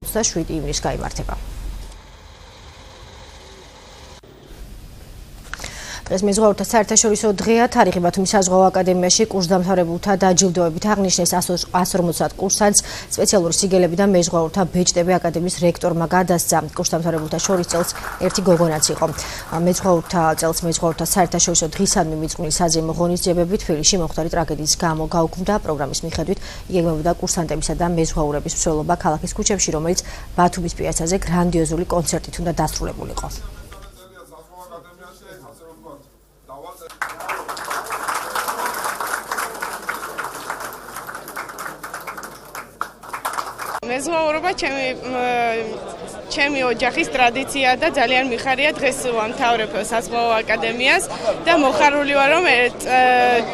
27 ივნისს გაიმართება. დღეს მეზღვაურთა საერთაშორისო დღეა. თარიღი ბათუმის საზღვაო აკადემიაში კურსდამთავრებულთა დაჯილდოებით აღნიშნეს 150 კურსანტს სპეციალური სიგელებიდან მეზღვაურთა ბეჭდები აკადემიის რექტორმა გადასცა. კურსდამთავრებულთა შორის წელს ერთი გოგონაც იყო. მეზღვაურთა წელს მეზღვაურთა საერთაშორისო დღისადმი მიწყვნილი საზეიმო ღონისძიებები თბილისში მომხდარი ტრაგედიის გამო გაუქმდა. პროგრამის მიხედვით იგეგმებოდა კურსანტებისა და მეზღვაურების მსვლელობა ქალაქის ქუჩებში, რომელიც ბათუმის პიაცაზე გრანდიოზული კონცერტით უნდა დასრულებულიყო. მეზღვაურობა ჩემი ოჯახის ტრადიცია და ძალიან მიხარია დღეს ვამთავრებ საზღვაო აკადემიას და მოხარული ვარ რომ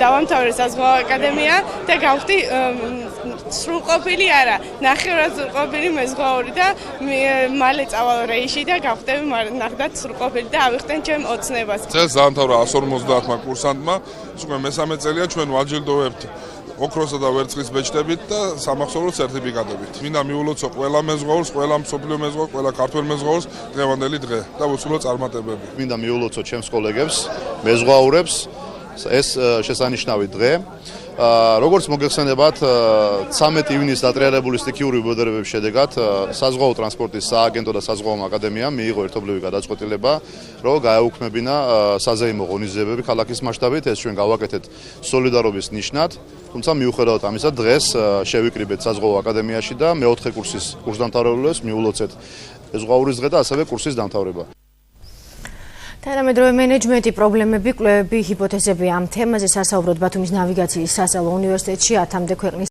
დავამთავრე საზღვაო აკადემია და გავხდი სრულყოფილი არა ნახევრად სრულყოფილი მეზღვაური და მალე წავალ რეიში და გავხდები ნახდათ სრულყოფილი და ავიხდენ ჩემ ოცნებას. წელს დაამთავრა 150-მა კურსანტმა, უკვე მესამე წელია ჩვენ ვაჯილდოვებთ ოქროსა და ვერცხლის ბეჭდებით და სამახსოვრო სერტიფიკატებით. მინდა მიულოცო ყველა მეზღვაურს, ყველა მსოფლიო მეზღვაურს, ყველა ქართველ მეზღვაურს დღევანდელი დღე და ვუსურვო წარმატებები. მინდა მიულოცო ჩემს კოლეგებს, მეზღვაურებს ეს შესანიშნავი დღე. როგორც მოგეხსენებათ, 13 ივნისს დატრიალებული სტიქიური უბედურებების შედეგად საზღვაო ტრანსპორტის სააგენტო და საზღვაო აკადემიამ მიიღო ერთობლივი გადაწყვეტილება, რომ გაეუქმებინა საზეიმო ღონისძიებები ქალაქის მასშტაბით. ეს ჩვენ გავაკეთეთ სოლიდარობის ნიშნად. თუმცა მიუხედავად ამისა, დღეს შევიკრიბეთ საზღვაო აკადემიაში და მეოთხე კურსის კურსდამთავრებულებს მიულოცეთ მეზღვაურის დღე და ასევე კურსის დამთავრება. თანამედროვე მენეჯმენტი პრობლემები, კვლევები, ჰიპოთეზები ამ თემაზე სასაუბროდ ბათუმის ნავიგაციის სასწავლო უნივერსიტეტში 10-მდე ქვეყნის